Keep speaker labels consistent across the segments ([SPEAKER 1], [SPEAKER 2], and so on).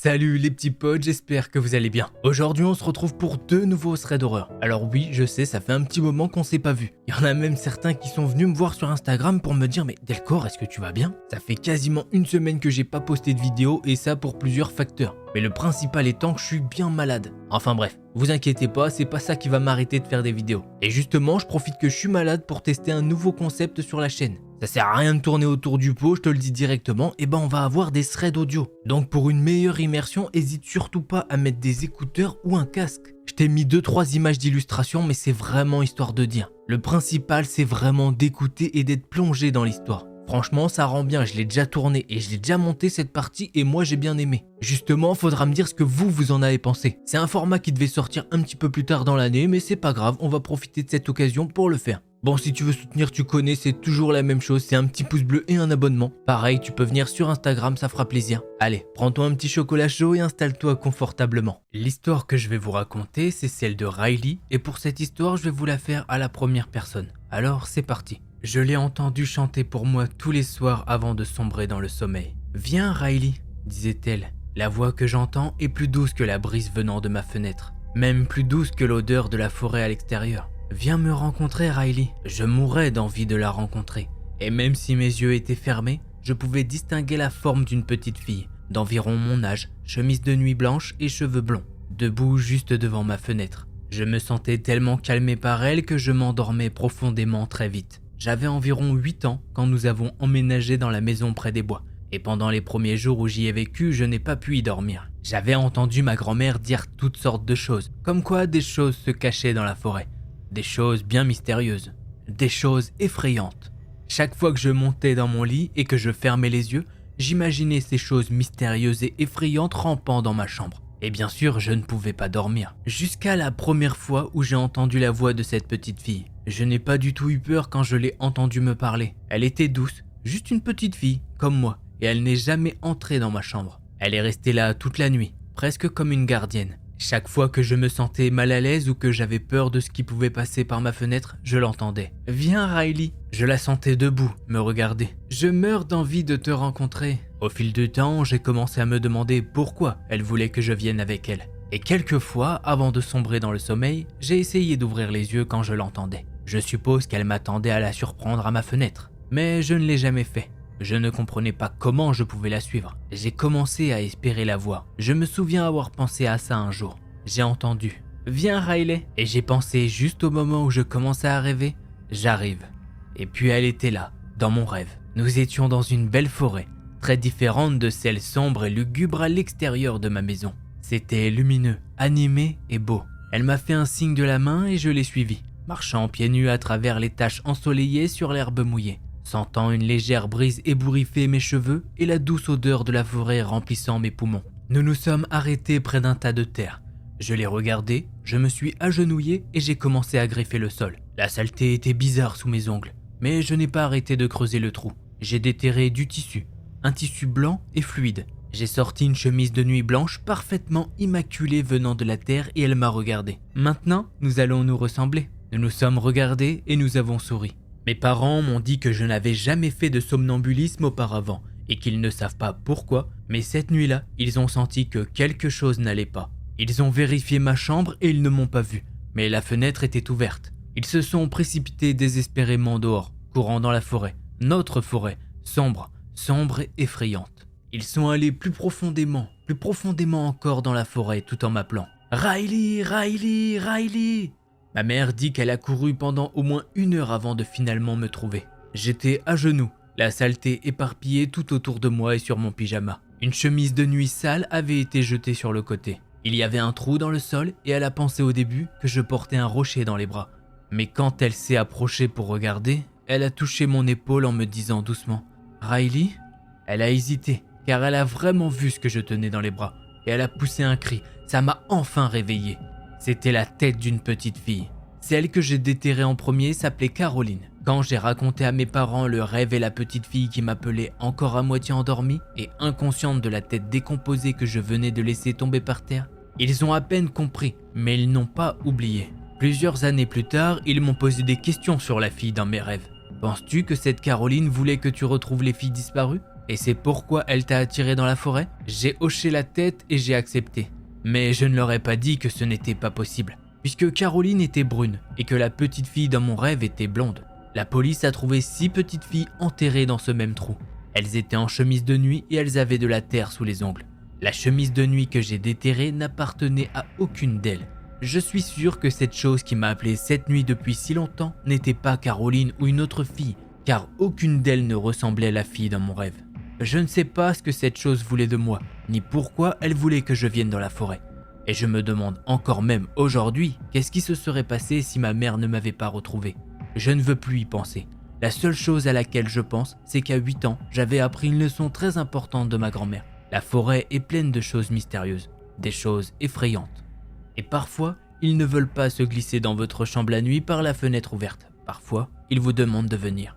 [SPEAKER 1] Salut les petits potes, j'espère que vous allez bien. Aujourd'hui on se retrouve pour 2 nouveaux threads d'horreur. Alors oui, je sais, ça fait un petit moment qu'on s'est pas vu. Il y en a même certains qui sont venus me voir sur Instagram pour me dire « Mais Delcor, est-ce que tu vas bien ?» Ça fait quasiment une semaine que j'ai pas posté de vidéo et ça pour plusieurs facteurs. Mais le principal étant que je suis bien malade. Enfin bref, vous inquiétez pas, c'est pas ça qui va m'arrêter de faire des vidéos. Et justement, je profite que je suis malade pour tester un nouveau concept sur la chaîne. Ça sert à rien de tourner autour du pot, je te le dis directement, et ben on va avoir des threads audio. Donc pour une meilleure immersion, hésite surtout pas à mettre des écouteurs ou un casque. Je t'ai mis 2-3 images d'illustration, mais c'est vraiment histoire de dire. Le principal, c'est vraiment d'écouter et d'être plongé dans l'histoire. Franchement, ça rend bien, je l'ai déjà tourné et je l'ai déjà monté cette partie et moi j'ai bien aimé. Justement, faudra me dire ce que vous en avez pensé. C'est un format qui devait sortir un petit peu plus tard dans l'année, mais c'est pas grave, on va profiter de cette occasion pour le faire. Bon, si tu veux soutenir, tu connais, c'est toujours la même chose, c'est un petit pouce bleu et un abonnement. Pareil, tu peux venir sur Instagram, ça fera plaisir. Allez, prends-toi un petit chocolat chaud et installe-toi confortablement. L'histoire que je vais vous raconter, c'est celle de Riley, et pour cette histoire, je vais vous la faire à la première personne. Alors, c'est parti. Je l'ai entendu chanter pour moi tous les soirs avant de sombrer dans le sommeil. « Viens, Riley », disait-elle. La voix que j'entends est plus douce que la brise venant de ma fenêtre, même plus douce que l'odeur de la forêt à l'extérieur. « Viens me rencontrer, Riley. » Je mourais d'envie de la rencontrer. Et même si mes yeux étaient fermés, je pouvais distinguer la forme d'une petite fille, d'environ mon âge, chemise de nuit blanche et cheveux blonds, debout juste devant ma fenêtre. Je me sentais tellement calmé par elle que je m'endormais profondément très vite. J'avais environ 8 ans quand nous avons emménagé dans la maison près des bois. Et pendant les premiers jours où j'y ai vécu, je n'ai pas pu y dormir. J'avais entendu ma grand-mère dire toutes sortes de choses, comme quoi des choses se cachaient dans la forêt. Des choses bien mystérieuses, des choses effrayantes. Chaque fois que je montais dans mon lit et que je fermais les yeux, j'imaginais ces choses mystérieuses et effrayantes rampant dans ma chambre. Et bien sûr, je ne pouvais pas dormir. Jusqu'à la première fois où j'ai entendu la voix de cette petite fille. Je n'ai pas du tout eu peur quand je l'ai entendue me parler. Elle était douce, juste une petite fille, comme moi, et elle n'est jamais entrée dans ma chambre. Elle est restée là toute la nuit, presque comme une gardienne. Chaque fois que je me sentais mal à l'aise ou que j'avais peur de ce qui pouvait passer par ma fenêtre, je l'entendais. « Viens, Riley !» Je la sentais debout, me regarder. « Je meurs d'envie de te rencontrer. » Au fil du temps, j'ai commencé à me demander pourquoi elle voulait que je vienne avec elle. Et quelquefois, avant de sombrer dans le sommeil, j'ai essayé d'ouvrir les yeux quand je l'entendais. Je suppose qu'elle m'attendait à la surprendre à ma fenêtre, mais je ne l'ai jamais fait. Je ne comprenais pas comment je pouvais la suivre. J'ai commencé à espérer la voir. Je me souviens avoir pensé à ça un jour. J'ai entendu « Viens Riley !» et j'ai pensé juste au moment où je commençais à rêver « J'arrive !» Et puis elle était là, dans mon rêve. Nous étions dans une belle forêt, très différente de celle sombre et lugubre à l'extérieur de ma maison. C'était lumineux, animé et beau. Elle m'a fait un signe de la main et je l'ai suivie, marchant pieds nus à travers les taches ensoleillées sur l'herbe mouillée, sentant une légère brise ébouriffer mes cheveux et la douce odeur de la forêt remplissant mes poumons. Nous nous sommes arrêtés près d'un tas de terre. Je l'ai regardé, je me suis agenouillé et j'ai commencé à griffer le sol. La saleté était bizarre sous mes ongles, mais je n'ai pas arrêté de creuser le trou. J'ai déterré du tissu, un tissu blanc et fluide. J'ai sorti une chemise de nuit blanche parfaitement immaculée venant de la terre et elle m'a regardé. Maintenant, nous allons nous ressembler. Nous nous sommes regardés et nous avons souri. Mes parents m'ont dit que je n'avais jamais fait de somnambulisme auparavant et qu'ils ne savent pas pourquoi, mais cette nuit-là, ils ont senti que quelque chose n'allait pas. Ils ont vérifié ma chambre et ils ne m'ont pas vu, mais la fenêtre était ouverte. Ils se sont précipités désespérément dehors, courant dans la forêt, notre forêt, sombre et effrayante. Ils sont allés plus profondément encore dans la forêt tout en m'appelant « Riley, Riley, Riley !» Ma mère dit qu'elle a couru pendant au moins 1 heure avant de finalement me trouver. J'étais à genoux, la saleté éparpillée tout autour de moi et sur mon pyjama. Une chemise de nuit sale avait été jetée sur le côté. Il y avait un trou dans le sol et elle a pensé au début que je portais un rocher dans les bras. Mais quand elle s'est approchée pour regarder, elle a touché mon épaule en me disant doucement « Riley ?» Elle a hésité, car elle a vraiment vu ce que je tenais dans les bras. Et elle a poussé un cri, ça m'a enfin réveillé. C'était la tête d'une petite fille. Celle que j'ai déterrée en premier s'appelait Caroline. Quand j'ai raconté à mes parents le rêve et la petite fille qui m'appelait encore à moitié endormie et inconsciente de la tête décomposée que je venais de laisser tomber par terre, ils ont à peine compris, mais ils n'ont pas oublié. Plusieurs années plus tard, ils m'ont posé des questions sur la fille dans mes rêves. Penses-tu que cette Caroline voulait que tu retrouves les filles disparues ? Et c'est pourquoi elle t'a attiré dans la forêt ?» J'ai hoché la tête et j'ai accepté. Mais je ne leur ai pas dit que ce n'était pas possible, puisque Caroline était brune et que la petite fille dans mon rêve était blonde. La police a trouvé 6 petites filles enterrées dans ce même trou. Elles étaient en chemise de nuit et elles avaient de la terre sous les ongles. La chemise de nuit que j'ai déterrée n'appartenait à aucune d'elles. Je suis sûr que cette chose qui m'a appelé cette nuit depuis si longtemps n'était pas Caroline ou une autre fille, car aucune d'elles ne ressemblait à la fille dans mon rêve. Je ne sais pas ce que cette chose voulait de moi, ni pourquoi elle voulait que je vienne dans la forêt. Et je me demande encore même aujourd'hui qu'est-ce qui se serait passé si ma mère ne m'avait pas retrouvé. Je ne veux plus y penser. La seule chose à laquelle je pense, c'est qu'à 8 ans, j'avais appris une leçon très importante de ma grand-mère. La forêt est pleine de choses mystérieuses, des choses effrayantes. Et parfois, ils ne veulent pas se glisser dans votre chambre la nuit par la fenêtre ouverte. Parfois, ils vous demandent de venir.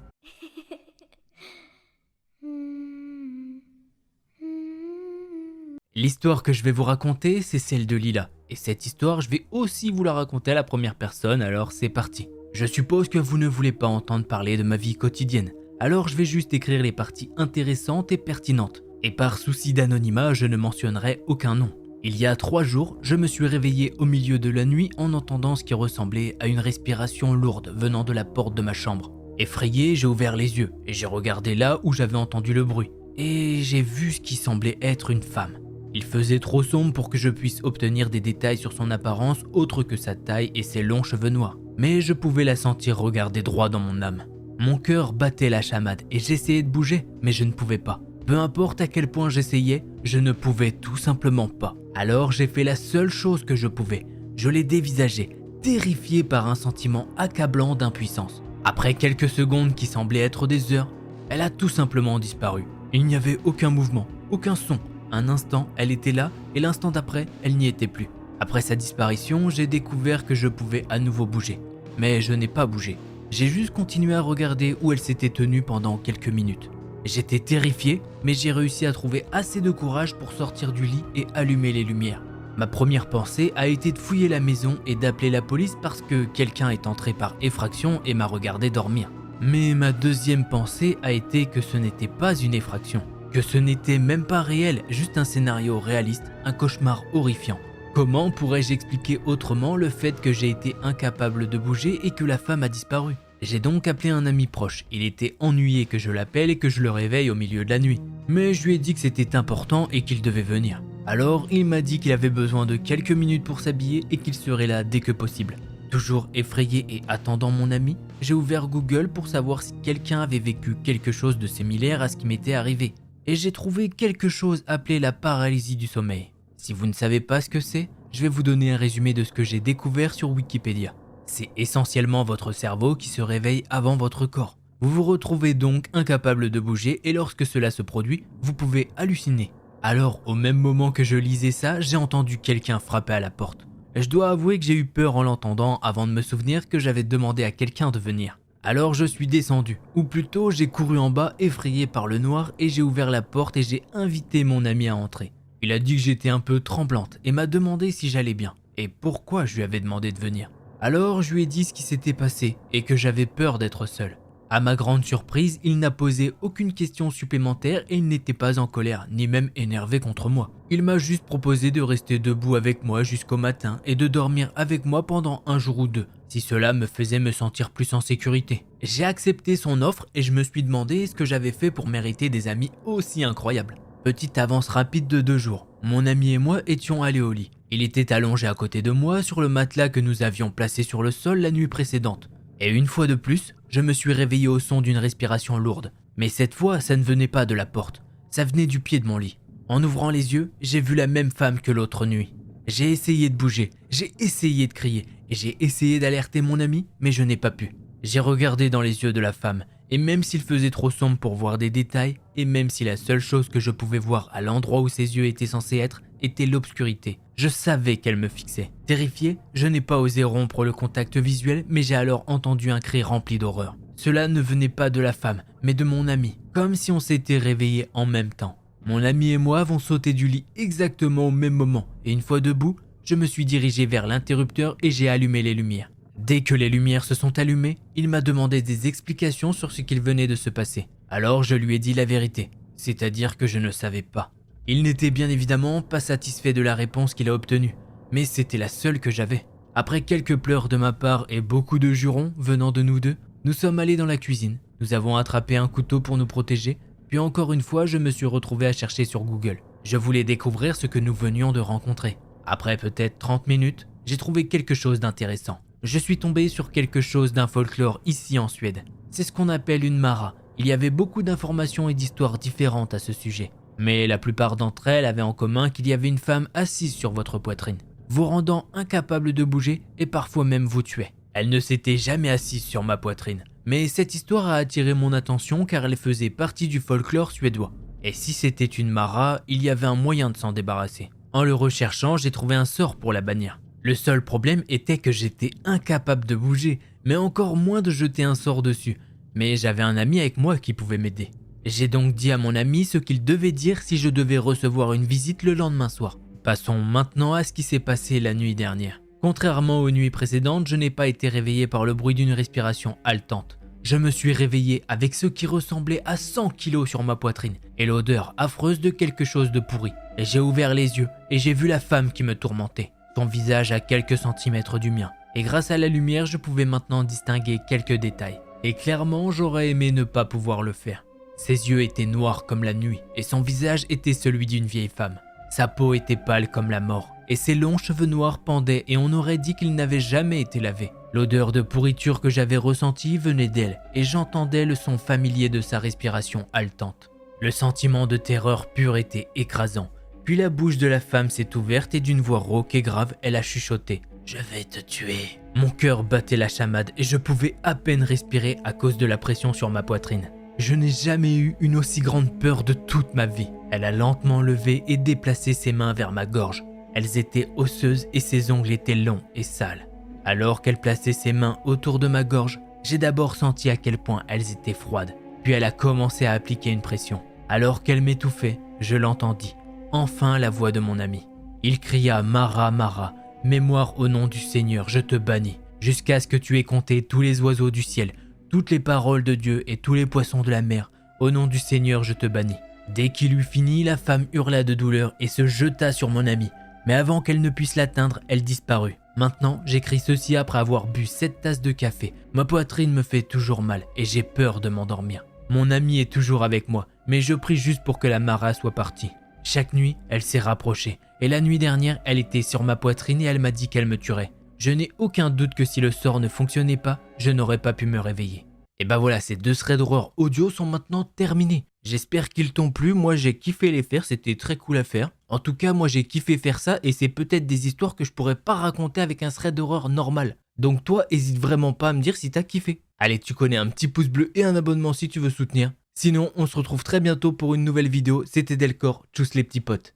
[SPEAKER 1] L'histoire que je vais vous raconter, c'est celle de Lila. Et cette histoire, je vais aussi vous la raconter à la première personne, alors c'est parti. Je suppose que vous ne voulez pas entendre parler de ma vie quotidienne, alors je vais juste écrire les parties intéressantes et pertinentes. Et par souci d'anonymat, je ne mentionnerai aucun nom. Il y a 3 jours, je me suis réveillé au milieu de la nuit en entendant ce qui ressemblait à une respiration lourde venant de la porte de ma chambre. Effrayé, j'ai ouvert les yeux et j'ai regardé là où j'avais entendu le bruit. Et j'ai vu ce qui semblait être une femme. Il faisait trop sombre pour que je puisse obtenir des détails sur son apparence autre que sa taille et ses longs cheveux noirs. Mais je pouvais la sentir regarder droit dans mon âme. Mon cœur battait la chamade et j'essayais de bouger, mais je ne pouvais pas. Peu importe à quel point j'essayais, je ne pouvais tout simplement pas. Alors j'ai fait la seule chose que je pouvais. Je l'ai dévisagée, terrifié par un sentiment accablant d'impuissance. Après quelques secondes qui semblaient être des heures, elle a tout simplement disparu. Il n'y avait aucun mouvement, aucun son. Un instant, elle était là et l'instant d'après, elle n'y était plus. Après sa disparition, j'ai découvert que je pouvais à nouveau bouger. Mais je n'ai pas bougé. J'ai juste continué à regarder où elle s'était tenue pendant quelques minutes. J'étais terrifié, mais j'ai réussi à trouver assez de courage pour sortir du lit et allumer les lumières. Ma première pensée a été de fouiller la maison et d'appeler la police parce que quelqu'un est entré par effraction et m'a regardé dormir. Mais ma deuxième pensée a été que ce n'était pas une effraction, que ce n'était même pas réel, juste un scénario réaliste, un cauchemar horrifiant. Comment pourrais-je expliquer autrement le fait que j'ai été incapable de bouger et que la femme a disparu ? J'ai donc appelé un ami proche, il était ennuyé que je l'appelle et que je le réveille au milieu de la nuit. Mais je lui ai dit que c'était important et qu'il devait venir. Alors il m'a dit qu'il avait besoin de quelques minutes pour s'habiller et qu'il serait là dès que possible. Toujours effrayé et attendant mon ami, j'ai ouvert Google pour savoir si quelqu'un avait vécu quelque chose de similaire à ce qui m'était arrivé. Et j'ai trouvé quelque chose appelé la paralysie du sommeil. Si vous ne savez pas ce que c'est, je vais vous donner un résumé de ce que j'ai découvert sur Wikipédia. C'est essentiellement votre cerveau qui se réveille avant votre corps. Vous vous retrouvez donc incapable de bouger et lorsque cela se produit, vous pouvez halluciner. Alors, au même moment que je lisais ça, j'ai entendu quelqu'un frapper à la porte. Je dois avouer que j'ai eu peur en l'entendant avant de me souvenir que j'avais demandé à quelqu'un de venir. Alors je suis descendu, ou plutôt j'ai couru en bas effrayé par le noir et j'ai ouvert la porte et j'ai invité mon ami à entrer. Il a dit que j'étais un peu tremblante et m'a demandé si j'allais bien et pourquoi je lui avais demandé de venir. Alors je lui ai dit ce qui s'était passé et que j'avais peur d'être seul. À ma grande surprise, il n'a posé aucune question supplémentaire et il n'était pas en colère, ni même énervé contre moi. Il m'a juste proposé de rester debout avec moi jusqu'au matin et de dormir avec moi pendant 1 jour ou 2, si cela me faisait me sentir plus en sécurité. J'ai accepté son offre et je me suis demandé ce que j'avais fait pour mériter des amis aussi incroyables. Petite avance rapide de 2 jours, mon ami et moi étions allés au lit. Il était allongé à côté de moi sur le matelas que nous avions placé sur le sol la nuit précédente. Et une fois de plus, je me suis réveillé au son d'une respiration lourde. Mais cette fois, ça ne venait pas de la porte, ça venait du pied de mon lit. En ouvrant les yeux, j'ai vu la même femme que l'autre nuit. J'ai essayé de bouger, j'ai essayé de crier, et j'ai essayé d'alerter mon ami, mais je n'ai pas pu. J'ai regardé dans les yeux de la femme, et même s'il faisait trop sombre pour voir des détails, et même si la seule chose que je pouvais voir à l'endroit où ses yeux étaient censés être, était l'obscurité, je savais qu'elle me fixait. Terrifié, je n'ai pas osé rompre le contact visuel, mais j'ai alors entendu un cri rempli d'horreur. Cela ne venait pas de la femme, mais de mon ami, comme si on s'était réveillés en même temps. Mon ami et moi avons sauté du lit exactement au même moment, et une fois debout, je me suis dirigé vers l'interrupteur et j'ai allumé les lumières. Dès que les lumières se sont allumées, il m'a demandé des explications sur ce qu'il venait de se passer. Alors je lui ai dit la vérité. C'est-à-dire que je ne savais pas. Il n'était bien évidemment pas satisfait de la réponse qu'il a obtenue, mais c'était la seule que j'avais. Après quelques pleurs de ma part et beaucoup de jurons venant de nous deux, nous sommes allés dans la cuisine. Nous avons attrapé un couteau pour nous protéger, puis encore une fois je me suis retrouvé à chercher sur Google. Je voulais découvrir ce que nous venions de rencontrer. Après peut-être 30 minutes, j'ai trouvé quelque chose d'intéressant. Je suis tombé sur quelque chose d'un folklore ici en Suède. C'est ce qu'on appelle une mara. Il y avait beaucoup d'informations et d'histoires différentes à ce sujet. Mais la plupart d'entre elles avaient en commun qu'il y avait une femme assise sur votre poitrine, vous rendant incapable de bouger et parfois même vous tuait. Elle ne s'était jamais assise sur ma poitrine, mais cette histoire a attiré mon attention car elle faisait partie du folklore suédois. Et si c'était une mara, il y avait un moyen de s'en débarrasser. En le recherchant, j'ai trouvé un sort pour la bannir. Le seul problème était que j'étais incapable de bouger, mais encore moins de jeter un sort dessus. Mais j'avais un ami avec moi qui pouvait m'aider. J'ai donc dit à mon ami ce qu'il devait dire si je devais recevoir une visite le lendemain soir. Passons maintenant à ce qui s'est passé la nuit dernière. Contrairement aux nuits précédentes, je n'ai pas été réveillé par le bruit d'une respiration haletante. Je me suis réveillé avec ce qui ressemblait à 100 kilos sur ma poitrine et l'odeur affreuse de quelque chose de pourri. Et j'ai ouvert les yeux et j'ai vu la femme qui me tourmentait, son visage à quelques centimètres du mien. Et grâce à la lumière, je pouvais maintenant distinguer quelques détails. Et clairement, j'aurais aimé ne pas pouvoir le faire. Ses yeux étaient noirs comme la nuit et son visage était celui d'une vieille femme. Sa peau était pâle comme la mort et ses longs cheveux noirs pendaient et on aurait dit qu'ils n'avaient jamais été lavés. L'odeur de pourriture que j'avais ressentie venait d'elle et j'entendais le son familier de sa respiration haletante. Le sentiment de terreur pure était écrasant. Puis la bouche de la femme s'est ouverte et d'une voix rauque et grave, elle a chuchoté « Je vais te tuer ». Mon cœur battait la chamade et je pouvais à peine respirer à cause de la pression sur ma poitrine. Je n'ai jamais eu une aussi grande peur de toute ma vie. Elle a lentement levé et déplacé ses mains vers ma gorge. Elles étaient osseuses et ses ongles étaient longs et sales. Alors qu'elle plaçait ses mains autour de ma gorge, j'ai d'abord senti à quel point elles étaient froides. Puis elle a commencé à appliquer une pression. Alors qu'elle m'étouffait, je l'entendis. Enfin la voix de mon ami. Il cria « Mara, Mara, mémoire au nom du Seigneur, je te bannis, jusqu'à ce que tu aies compté tous les oiseaux du ciel, toutes les paroles de Dieu et tous les poissons de la mer. Au nom du Seigneur, je te bannis. » Dès qu'il eut fini, la femme hurla de douleur et se jeta sur mon ami. Mais avant qu'elle ne puisse l'atteindre, elle disparut. Maintenant, j'écris ceci après avoir bu 7 tasses de café. Ma poitrine me fait toujours mal et j'ai peur de m'endormir. Mon ami est toujours avec moi, mais je prie juste pour que la Mara soit partie. Chaque nuit, elle s'est rapprochée. Et la nuit dernière, elle était sur ma poitrine et elle m'a dit qu'elle me tuerait. Je n'ai aucun doute que si le sort ne fonctionnait pas, je n'aurais pas pu me réveiller. Et bah voilà, ces 2 threads d'horreur audio sont maintenant terminés. J'espère qu'ils t'ont plu, moi j'ai kiffé les faire, c'était très cool à faire. En tout cas, moi j'ai kiffé faire ça et c'est peut-être des histoires que je pourrais pas raconter avec un thread d'horreur normal. Donc toi, hésite vraiment pas à me dire si t'as kiffé. Allez, tu connais, un petit pouce bleu et un abonnement si tu veux soutenir. Sinon, on se retrouve très bientôt pour une nouvelle vidéo. C'était Delcor, tchuss les petits potes.